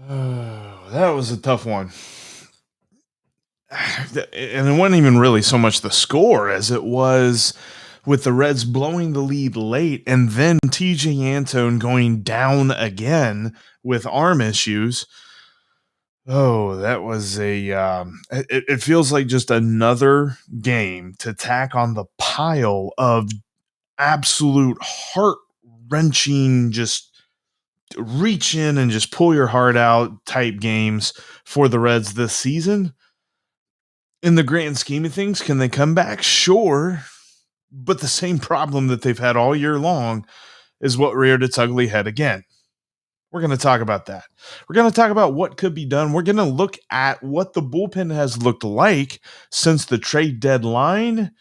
Oh, that was a tough one. And it wasn't even really so much the score as it was with the Reds blowing the lead late and then Tejay Anyone going down again with arm issues. Oh, that was it feels like just another game to tack on the pile of absolute heart wrenching, just reach in and just pull your heart out type games for the Reds this season. In the grand scheme of things, can they come back? Sure. But the same problem that they've had all year long is what reared its ugly head again. We're going to talk about that. We're going to talk about what could be done. We're going to look at what the bullpen has looked like since the trade deadline.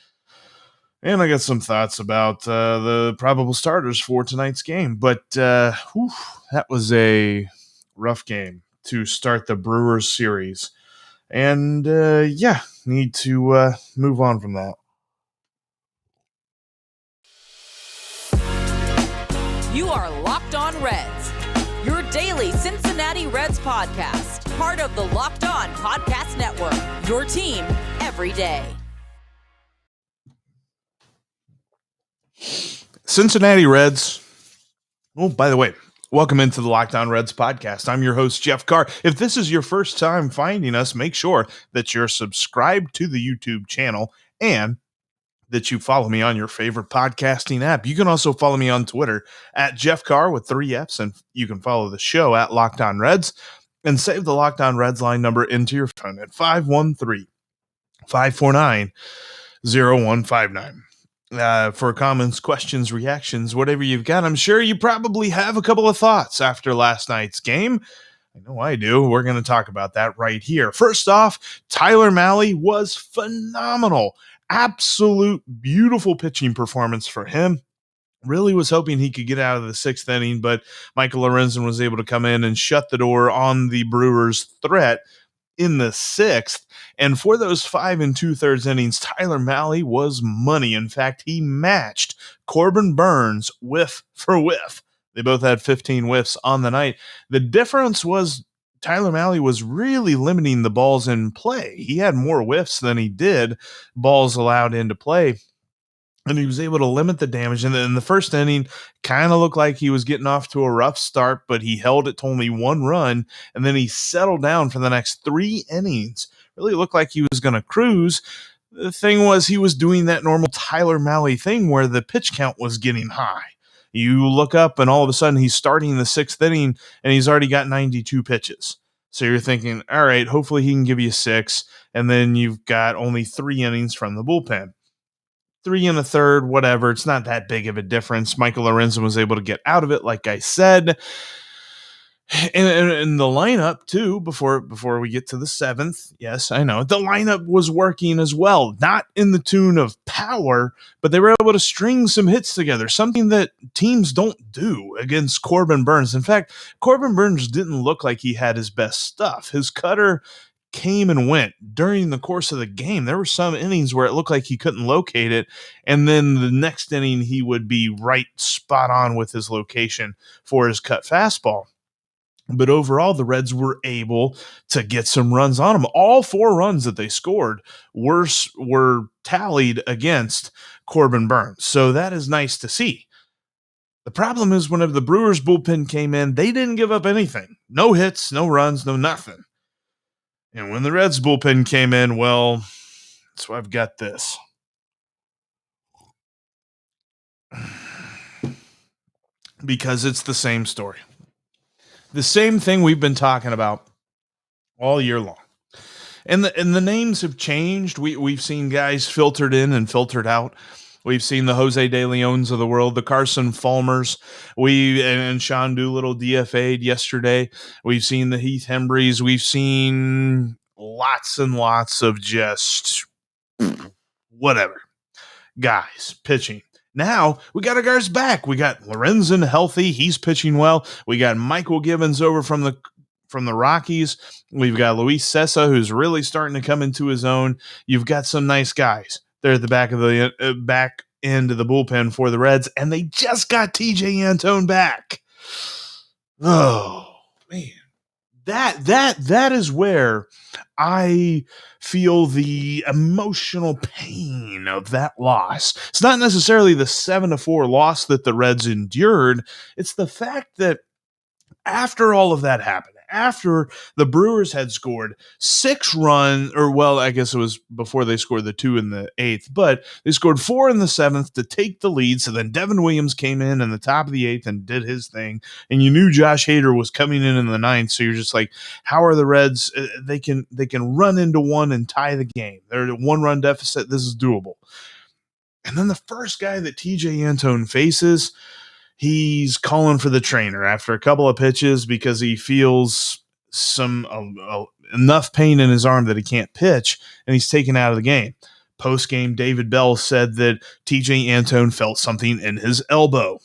And I got some thoughts about the probable starters for tonight's game. But that was a rough game to start the Brewers series. And need to move on from that. You are Locked On Reds, your daily Cincinnati Reds podcast, part of the Locked On Podcast Network, your team every day. Cincinnati Reds. Oh, by the way, welcome into the Locked On Reds podcast. I'm your host, Jeff Carr. If this is your first time finding us, make sure that you're subscribed to the YouTube channel and that you follow me on your favorite podcasting app. You can also follow me on Twitter at Jeff Carr with 3 Fs, and you can follow the show at Locked On Reds and save the Locked On Reds line number into your phone at 513-549-0159. For comments, questions, reactions, whatever you've got. I'm sure you probably have a couple of thoughts after last night's game. I know I do. We're going to talk about that right here. First off, Tyler Mahle was phenomenal. Absolute beautiful pitching performance for him. Really was hoping he could get out of the 6th inning, but Michael Lorenzen was able to come in and shut the door on the Brewers' threat in the 6th. And for those 5 2/3 innings, Tyler Mahle was money. In fact, he matched Corbin Burnes whiff for whiff. They both had 15 whiffs on the night. The difference was Tyler Mahle was really limiting the balls in play. He had more whiffs than he did balls allowed into play. And he was able to limit the damage. And in the first inning, kind of looked like he was getting off to a rough start, but he held it to only 1 run. And then he settled down for the next 3 innings. Really looked like he was going to cruise. The thing was, he was doing that normal Tyler Mahle thing where the pitch count was getting high. You look up and all of a sudden he's starting the 6th inning and he's already got 92 pitches. So you're thinking, all right, hopefully he can give you 6. And then you've got only 3 innings from the bullpen. 3 1/3, whatever. It's not that big of a difference. Michael Lorenzen was able to get out of it, like I said. And the lineup, too, before we get to the 7th, yes, I know, the lineup was working as well. Not in the tune of power, but they were able to string some hits together, something that teams don't do against Corbin Burnes. In fact, Corbin Burnes didn't look like he had his best stuff. His cutter came and went during the course of the game. There were some innings where it looked like he couldn't locate it, and then the next inning he would be right spot on with his location for his cut fastball. But overall, the Reds were able to get some runs on him. All 4 runs that they scored were tallied against Corbin Burnes. So that is nice to see. The problem is whenever the Brewers bullpen came in, they didn't give up anything. No hits, no runs, no nothing. And when the Reds bullpen came in, well, so I've got this. Because it's the same story. The same thing we've been talking about all year long. And the names have changed. We've seen guys filtered in and filtered out. We've seen the Jose De Leons of the world, the Carson Fulmers. And Sean Doolittle DFA'd yesterday. We've seen the Heath Hembreys. We've seen lots and lots of just whatever guys pitching. Now we got our guys back. We got Lorenzen healthy. He's pitching well. We got Michael Gibbons over from the Rockies. We've got Luis Cessa, who's really starting to come into his own. You've got some nice guys there at the back of the back end of the bullpen for the Reds, and they just got Tejay Anyone back. Oh man, That is where I feel the emotional pain of that loss. It's not necessarily the 7-4 loss that the Reds endured. It's the fact that after all of that happened, after the Brewers had scored 6 runs, or well, I guess it was before they scored the 2 in the 8th, but they scored 4 in the 7th to take the lead. So then Devin Williams came in the top of the 8th and did his thing. And you knew Josh Hader was coming in the 9th. So you're just like, how are the Reds? They can run into one and tie the game. They're at a 1-run deficit. This is doable. And then the first guy that Tejay Anyone faces, he's calling for the trainer after a couple of pitches because he feels some enough pain in his arm that he can't pitch, and he's taken out of the game. Post-game, David Bell said that Tejay Anyone felt something in his elbow.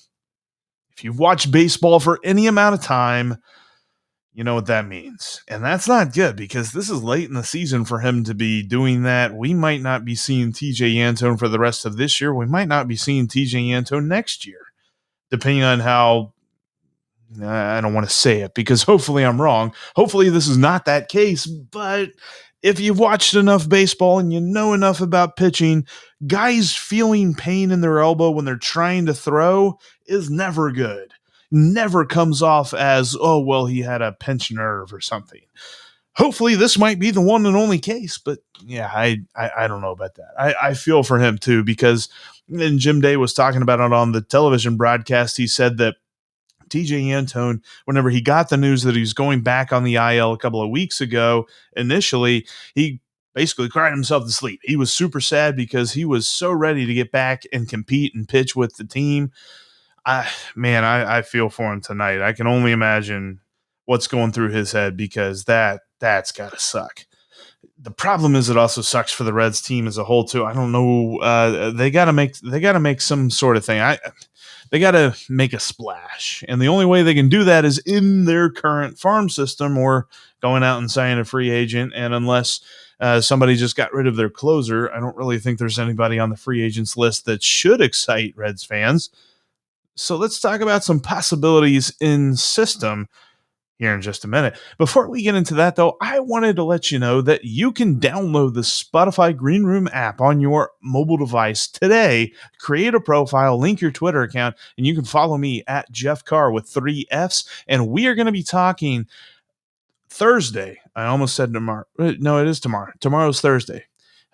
If you've watched baseball for any amount of time, you know what that means. And that's not good because this is late in the season for him to be doing that. We might not be seeing Tejay Anyone for the rest of this year. We might not be seeing Tejay Anyone next year, depending on how, I don't want to say it because hopefully I'm wrong. Hopefully this is not that case, but if you've watched enough baseball and you know enough about pitching, guys feeling pain in their elbow when they're trying to throw is never good. Never comes off as, oh, well, he had a pinched nerve or something. Hopefully this might be the one and only case, but yeah, I don't know about that. I feel for him too, because and Jim Day was talking about it on the television broadcast. He said that Tejay Anyone, whenever he got the news that he was going back on the IL a couple of weeks ago, initially, he basically cried himself to sleep. He was super sad because he was so ready to get back and compete and pitch with the team. I feel for him tonight. I can only imagine what's going through his head because that's got to suck. The problem is it also sucks for the Reds team as a whole too. I don't know. They got to make some sort of thing. They got to make a splash, and the only way they can do that is in their current farm system or going out and signing a free agent. And unless somebody just got rid of their closer, I don't really think there's anybody on the free agents list that should excite Reds fans. So let's talk about some possibilities in system here in just a minute. Before we get into that, though, I wanted to let you know that you can download the Spotify Green Room app on your mobile device today, create a profile, link your Twitter account, and you can follow me at Jeff Carr with 3 Fs. And we are going to be talking Thursday. I almost said tomorrow. No, it is tomorrow. Tomorrow's Thursday.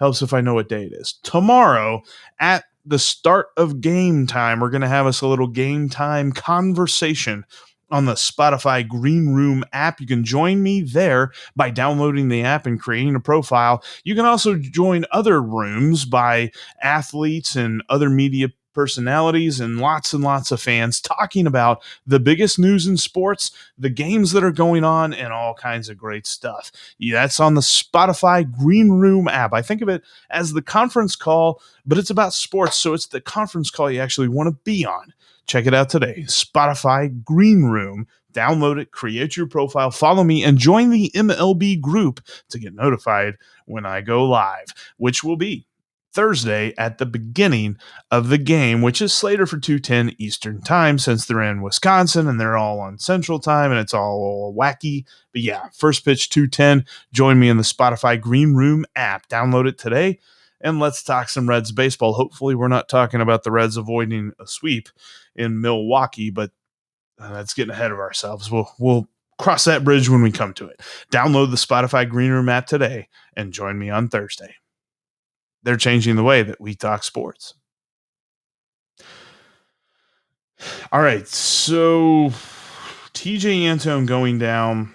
Helps if I know what day it is. Tomorrow at the start of game time, we're going to have us a little game time conversation on the Spotify Green Room app. You can join me there by downloading the app and creating a profile. You can also join other rooms by athletes and other media personalities and lots of fans talking about the biggest news in sports, the games that are going on, and all kinds of great stuff. Yeah, that's on the Spotify Green Room app. I think of it as the conference call, but it's about sports, so it's the conference call you actually want to be on. Check it out today. Spotify Green Room. Download it, create your profile, follow me, and join the MLB group to get notified when I go live, which will be Thursday at the beginning of the game, which is slated for 2:10 Eastern time since they're in Wisconsin and they're all on Central time and it's all wacky. But yeah, first pitch 2:10. Join me in the Spotify Green Room app. Download it today. And let's talk some Reds baseball. Hopefully we're not talking about the Reds avoiding a sweep in Milwaukee, but that's getting ahead of ourselves. We'll cross that bridge when we come to it. Download the Spotify Green Room app today and join me on Thursday. They're changing the way that we talk sports. All right, so Tejay Anyone going down.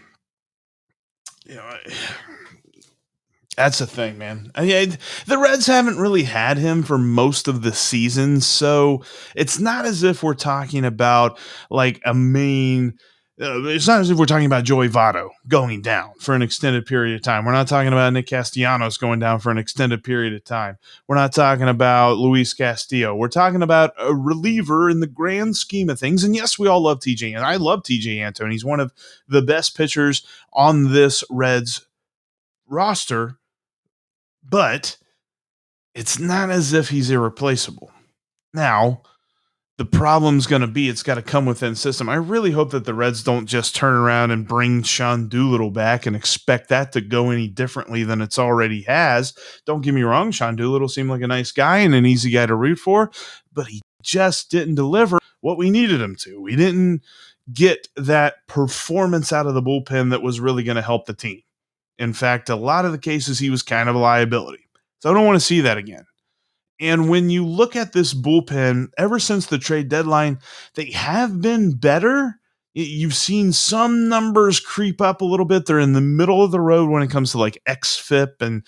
That's the thing, man. The Reds haven't really had him for most of the season, so it's not as if we're talking about like a main. It's not as if we're talking about Joey Votto going down for an extended period of time. We're not talking about Nick Castellanos going down for an extended period of time. We're not talking about Luis Castillo. We're talking about a reliever in the grand scheme of things. And yes, we all love Tejay, and I love Tejay Anyone. He's one of the best pitchers on this Reds roster. But it's not as if he's irreplaceable. Now, The problem's going to be it's got to come within system. I really hope that the Reds don't just turn around and bring Sean Doolittle back and expect that to go any differently than it's already has. Don't get me wrong, Sean Doolittle seemed like a nice guy and an easy guy to root for, but he just didn't deliver what we needed him to. We didn't get that performance out of the bullpen that was really going to help the team. In fact, a lot of the cases he was kind of a liability. So I don't want to see that again. And when you look at this bullpen, ever since the trade deadline, they have been better. You've seen some numbers creep up a little bit. They're in the middle of the road when it comes to like xFIP and,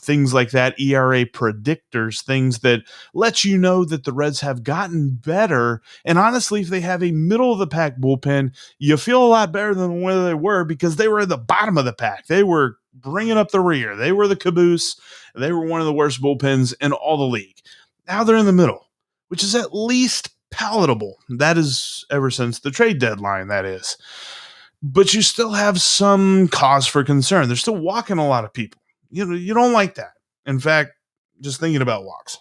things like that, ERA predictors, things that let you know that the Reds have gotten better. And honestly, if they have a middle of the pack bullpen, you feel a lot better than where they were because they were at the bottom of the pack. They were bringing up the rear. They were the caboose. They were one of the worst bullpens in all the league. Now they're in the middle, which is at least palatable. That is ever since the trade deadline, that is. But you still have some cause for concern. They're still walking a lot of people. You don't like that. In fact, just thinking about walks.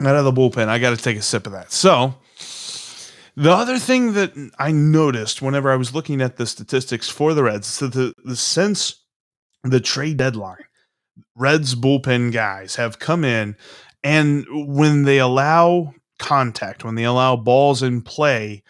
Out of the bullpen, I got to take a sip of that. So, the other thing that I noticed whenever I was looking at the statistics for the Reds, so since the trade deadline, Reds bullpen guys have come in, and when they allow contact, when they allow balls in play,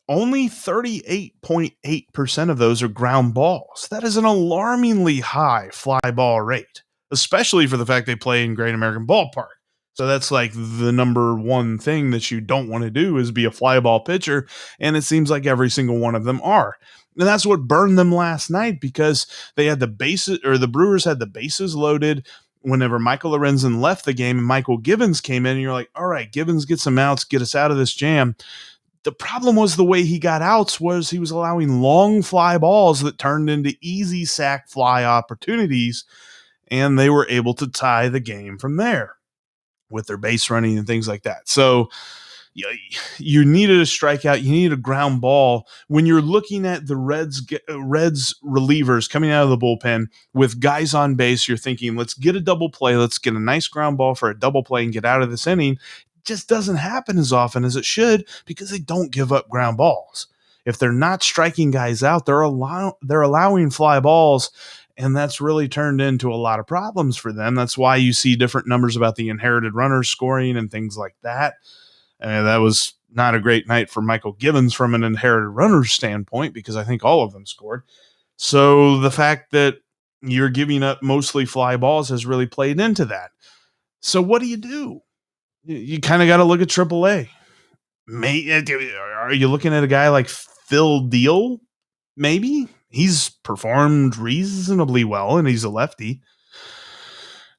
only 38.8% of those are ground balls. That is an alarmingly high fly ball rate, especially for the fact they play in Great American Ballpark. So that's like the number one thing that you don't want to do is be a fly ball pitcher, and it seems like every single one of them are. And that's what burned them last night because they had the bases, or the Brewers had the bases loaded whenever Michael Lorenzen left the game and Michael Gibbons came in, and you're like, all right, Gibbons, get some outs, get us out of this jam. The problem was the way he got outs was he was allowing long fly balls that turned into easy sack fly opportunities, and they were able to tie the game from there with their base running and things like that. So you needed a strikeout. You needed a ground ball. When you're looking at the Reds relievers coming out of the bullpen with guys on base, you're thinking, let's get a double play. Let's get a nice ground ball for a double play and get out of this inning. It just doesn't happen as often as it should because they don't give up ground balls. If they're not striking guys out, they're allowing fly balls, and that's really turned into a lot of problems for them. That's why you see different numbers about the inherited runners scoring and things like that. And that was not a great night for Michael Gibbons from an inherited runner's standpoint because I think all of them scored. So the fact that you're giving up mostly fly balls has really played into that. So what do? You kind of got to look at AAA. Are you looking at a guy like Phil Deal? Maybe. He's performed reasonably well, and he's a lefty.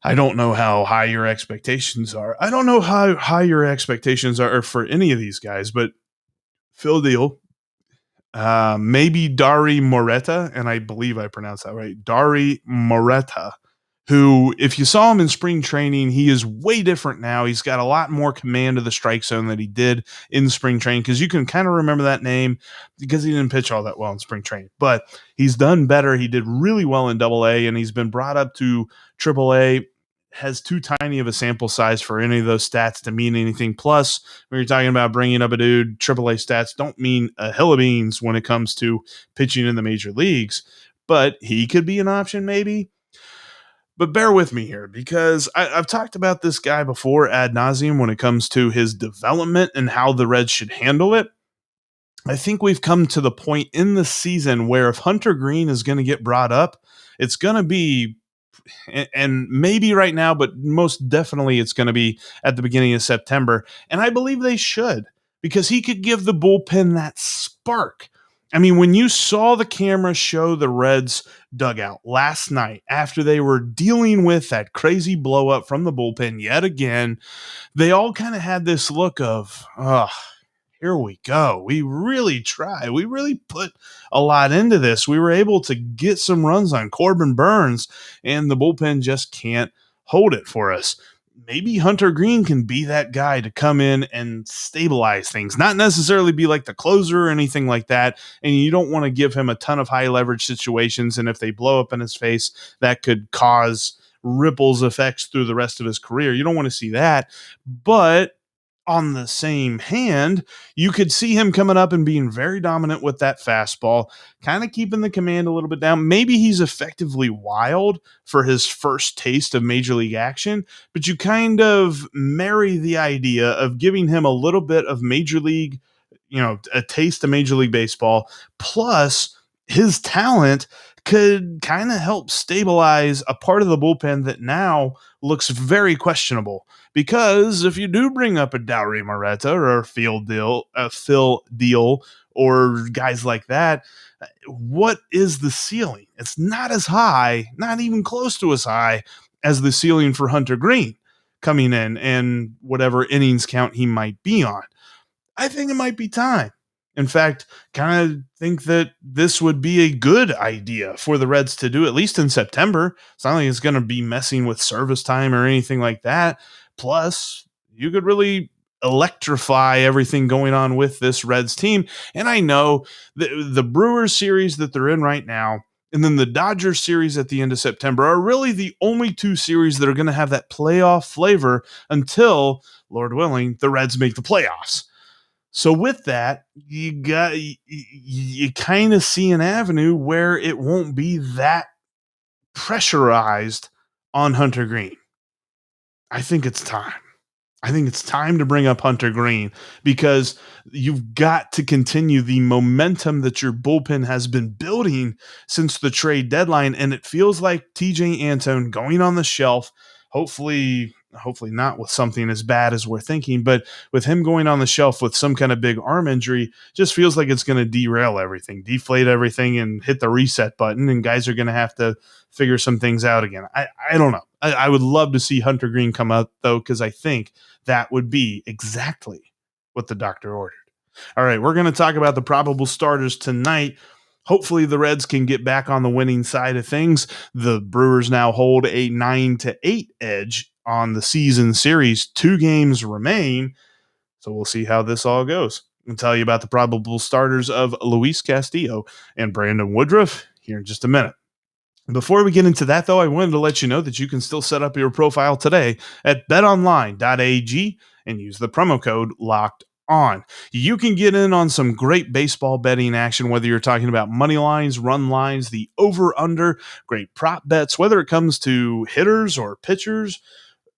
I don't know how high your expectations are. I don't know how high your expectations are for any of these guys, but Phil Deal, maybe Dari Moreta, and I believe I pronounced that right, Dari Moreta, who, if you saw him in spring training, he is way different now. He's got a lot more command of the strike zone than he did in spring training, because you can kind of remember that name because he didn't pitch all that well in spring training. But he's done better. He did really well in AA, and he's been brought up to AAA. Has too tiny of a sample size for any of those stats to mean anything. Plus, when you're talking about bringing up a dude, AAA stats don't mean a hill of beans when it comes to pitching in the major leagues. But he could be an option maybe. But bear with me here, because I've talked about this guy before ad nauseum when it comes to his development and how the Reds should handle it. I think we've come to the point in the season where if Hunter Greene is going to get brought up, it's going to be, and maybe right now, but most definitely it's going to be at the beginning of September. And I believe they should, because he could give the bullpen that spark. I mean, when you saw the camera show the Reds dugout last night after they were dealing with that crazy blow up from the bullpen yet again, they all kind of had this look of, here we go. We really tried. We really put a lot into this. We were able to get some runs on Corbin Burns, and the bullpen just can't hold it for us. Maybe Hunter Greene can be that guy to come in and stabilize things, not necessarily be like the closer or anything like that. And you don't want to give him a ton of high leverage situations. And if they blow up in his face, that could cause ripples effects through the rest of his career. You don't want to see that. But on the same hand, you could see him coming up and being very dominant with that fastball, kind of keeping the command a little bit down. Maybe he's effectively wild for his first taste of major league action, but you kind of marry the idea of giving him a little bit of major league, a taste of Major League Baseball, plus his talent could kind of help stabilize a part of the bullpen that now looks very questionable. Because if you do bring up a Dowry Moretta or a Phil Deal, or guys like that, what is the ceiling? It's not as high, not even close to as high as the ceiling for Hunter Greene coming in and whatever innings count he might be on. I think it might be time. In fact, kind of think that this would be a good idea for the Reds to do, at least in September. It's not like it's going to be messing with service time or anything like that. Plus, you could really electrify everything going on with this Reds team. And I know the Brewers series that they're in right now, and then the Dodgers series at the end of September are really the only two series that are going to have that playoff flavor until, Lord willing, the Reds make the playoffs. So with that, you kind of see an avenue where it won't be that pressurized on Hunter Greene. I think it's time. I think it's time to bring up Hunter Greene because you've got to continue the momentum that your bullpen has been building since the trade deadline. And it feels like Tejay Anyone going on the shelf, hopefully not with something as bad as we're thinking, but with him going on the shelf with some kind of big arm injury, just feels like it's going to derail everything, deflate everything, and hit the reset button. And guys are going to have to figure some things out again. I don't know. I would love to see Hunter Greene come out, though, because I think that would be exactly what the doctor ordered. All right, we're going to talk about the probable starters tonight. Hopefully the Reds can get back on the winning side of things. The Brewers now hold a 9-8 edge on the season series. 2 games remain, so we'll see how this all goes. I'll tell you about the probable starters of Luis Castillo and Brandon Woodruff here in just a minute. Before we get into that, though, I wanted to let you know that you can still set up your profile today at betonline.ag and use the promo code LOCKEDON. You can get in on some great baseball betting action, whether you're talking about money lines, run lines, the over-under, great prop bets, whether it comes to hitters or pitchers.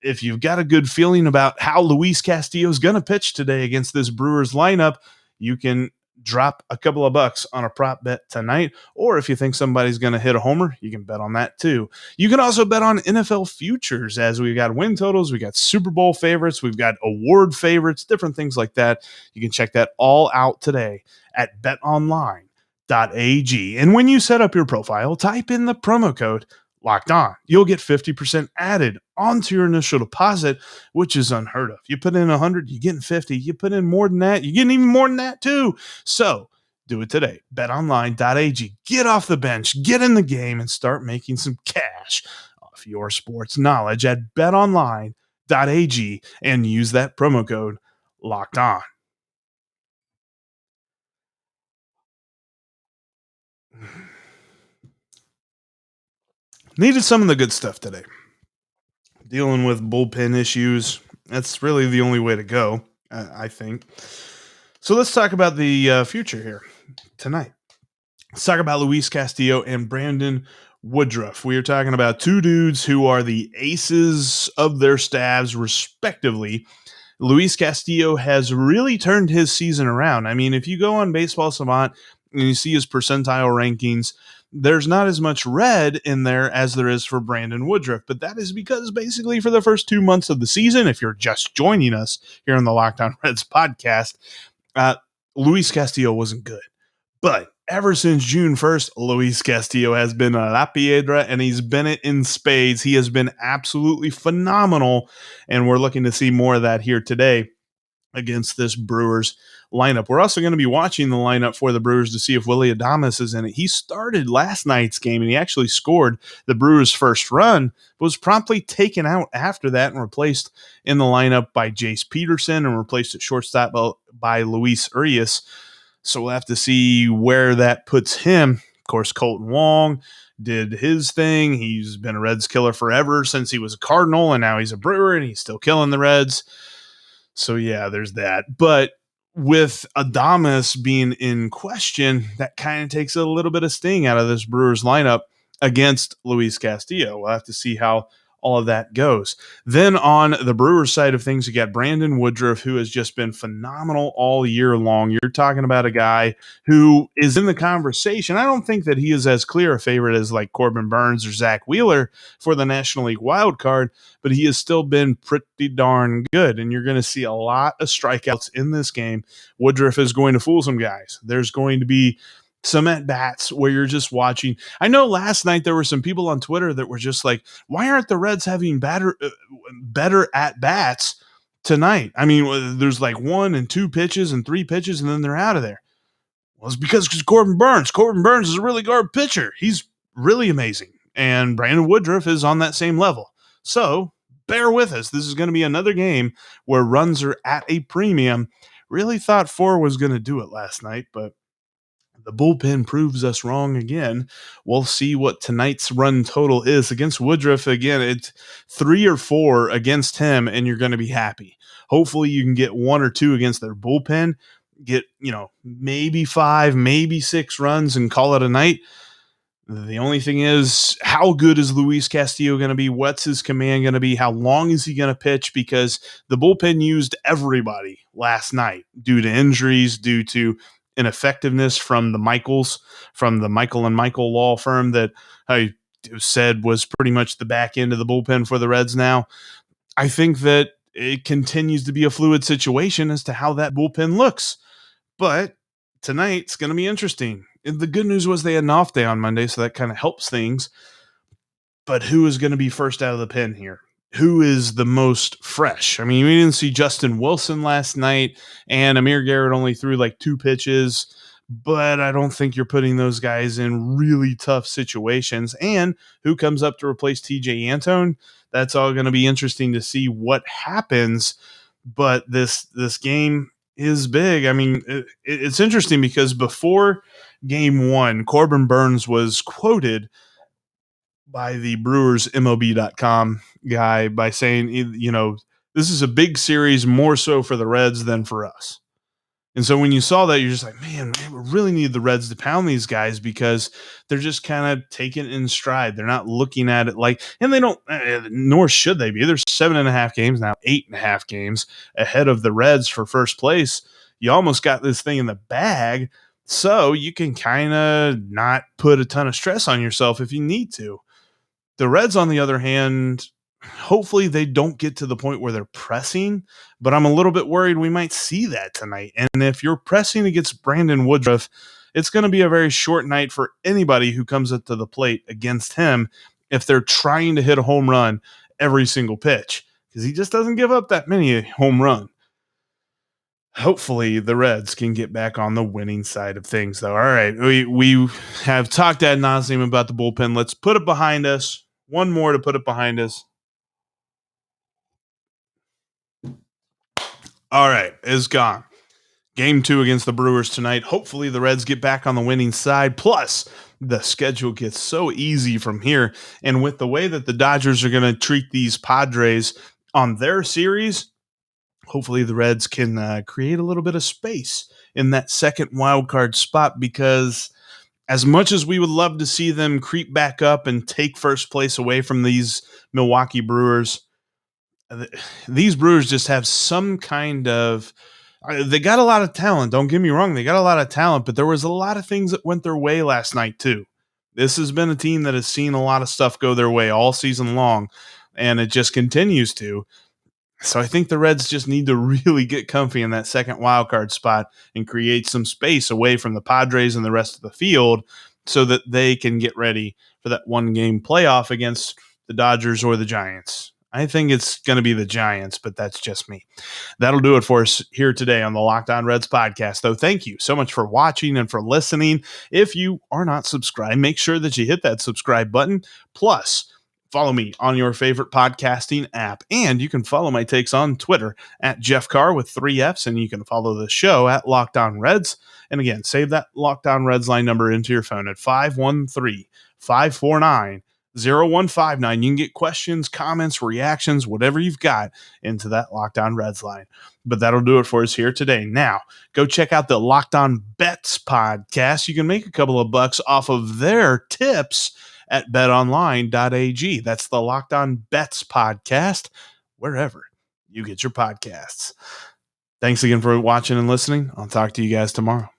If you've got a good feeling about how Luis Castillo is going to pitch today against this Brewers lineup, you can drop a couple of bucks on a prop bet tonight. Or if you think somebody's going to hit a homer, you can bet on that too. You can also bet on NFL futures, as we've got win totals, we got Super Bowl favorites, we've got award favorites, different things like that. You can check that all out today at betonline.ag. And when you set up your profile, type in the promo code Locked On. You'll get 50% added onto your initial deposit, which is unheard of. You put in 100, you're getting 50. You put in more than that, you're getting even more than that too. So do it today. BetOnline.ag. Get off the bench, get in the game, and start making some cash off your sports knowledge at BetOnline.ag and use that promo code Locked On. Needed some of the good stuff today. Dealing with bullpen issues, that's really the only way to go, I think. So let's talk about the future here tonight. Let's talk about Luis Castillo and Brandon Woodruff. We are talking about 2 dudes who are the aces of their staffs, respectively. Luis Castillo has really turned his season around. I mean, if you go on Baseball Savant and you see his percentile rankings, there's not as much red in there as there is for Brandon Woodruff. But that is because basically for the first 2 months of the season, if you're just joining us here on the Locked On Reds podcast, Luis Castillo wasn't good. But ever since June 1st, Luis Castillo has been a La Piedra, and he's been it in spades. He has been absolutely phenomenal, and we're looking to see more of that here today against this Brewers lineup. We're also going to be watching the lineup for the Brewers to see if Willy Adames is in it. He started last night's game, and he actually scored the Brewers' first run, but was promptly taken out after that and replaced in the lineup by Jace Peterson and replaced at shortstop by Luis Urias. So we'll have to see where that puts him. Of course, Colton Wong, did his thing. He's been a Reds killer forever since he was a Cardinal, and now he's a Brewer, and he's still killing the Reds. So, yeah, there's that. But with Adames being in question, that kind of takes a little bit of sting out of this Brewers lineup against Luis Castillo. We'll have to see how all of that goes. Then on the Brewers side of things, you got Brandon Woodruff, who has just been phenomenal all year long. You're talking about a guy who is in the conversation. I don't think that he is as clear a favorite as like Corbin Burns or Zach Wheeler for the National League wild card, but he has still been pretty darn good. And you're going to see a lot of strikeouts in this game. Woodruff is going to fool some guys. There's going to be some at-bats where you're just watching. I know last night there were some people on Twitter that were just like, why aren't the Reds having better at-bats tonight? I mean, there's like 1 and 2 pitches and 3 pitches, and then they're out of there. Well, it's because Corbin Burns is a really good pitcher. He's really amazing. And Brandon Woodruff is on that same level. So bear with us. This is going to be another game where runs are at a premium. Really thought 4 was going to do it last night, but the bullpen proves us wrong again. We'll see what tonight's run total is against Woodruff. Again, it's 3 or 4 against him, and you're going to be happy. Hopefully you can get 1 or 2 against their bullpen, get, maybe 5, maybe 6 runs and call it a night. The only thing is, how good is Luis Castillo going to be? What's his command going to be? How long is he going to pitch? Because the bullpen used everybody last night due to injuries, due to ineffectiveness from the Michael and Michael law firm that I said was pretty much the back end of the bullpen for the Reds now. I think that it continues to be a fluid situation as to how that bullpen looks. But tonight's going to be interesting. And the good news was they had an off day on Monday, so that kind of helps things. But who is going to be first out of the pen here? Who is the most fresh? I mean, we didn't see Justin Wilson last night, and Amir Garrett only threw like 2 pitches, but I don't think you're putting those guys in really tough situations. And who comes up to replace Tejay Anyone? That's all going to be interesting to see what happens. But this game is big. I mean, it's interesting because before game 1, Corbin Burns was quoted by the Brewers MLB.com guy by saying, this is a big series more so for the Reds than for us. And so when you saw that, you're just like, man, we really need the Reds to pound these guys because they're just kind of taking it in stride. They're not looking at it like, and they don't, nor should they be. There's 7.5 games now, 8.5 games ahead of the Reds for first place. You almost got this thing in the bag, so you can kind of not put a ton of stress on yourself if you need to. The Reds, on the other hand, hopefully they don't get to the point where they're pressing, but I'm a little bit worried we might see that tonight. And if you're pressing against Brandon Woodruff, it's going to be a very short night for anybody who comes up to the plate against him if they're trying to hit a home run every single pitch, because he just doesn't give up that many home runs. Hopefully the Reds can get back on the winning side of things, though. All right, we have talked ad nauseum about the bullpen. Let's put it behind us. One more to put it behind us. All right, it's gone. Game 2 against the Brewers tonight. Hopefully the Reds get back on the winning side. Plus, the schedule gets so easy from here. And with the way that the Dodgers are going to treat these Padres on their series, hopefully the Reds can create a little bit of space in that second wild card spot, because as much as we would love to see them creep back up and take first place away from these Milwaukee Brewers, these Brewers just have some kind of they got a lot of talent. Don't get me wrong. They got a lot of talent, but there was a lot of things that went their way last night too. This has been a team that has seen a lot of stuff go their way all season long, and it just continues to. So I think the Reds just need to really get comfy in that second wildcard spot and create some space away from the Padres and the rest of the field so that they can get ready for that one-game playoff against the Dodgers or the Giants. I think it's going to be the Giants, but that's just me. That'll do it for us here today on the Locked On Reds podcast, though. Thank you so much for watching and for listening. If you are not subscribed, make sure that you hit that subscribe button. Plus, follow me on your favorite podcasting app, and you can follow my takes on Twitter at Jeff Carr with 3 Fs, and you can follow the show at Locked On Reds. And again, save that Locked On Reds line number into your phone at 513 549-0159. You can get questions, comments, reactions, whatever you've got into that Locked On Reds line. But that'll do it for us here today. Now, go check out the Locked On Bets podcast. You can make a couple of bucks off of their tips at Betonline.ag. That's the Locked On Bets podcast, wherever you get your podcasts. Thanks again for watching and listening. I'll talk to you guys tomorrow.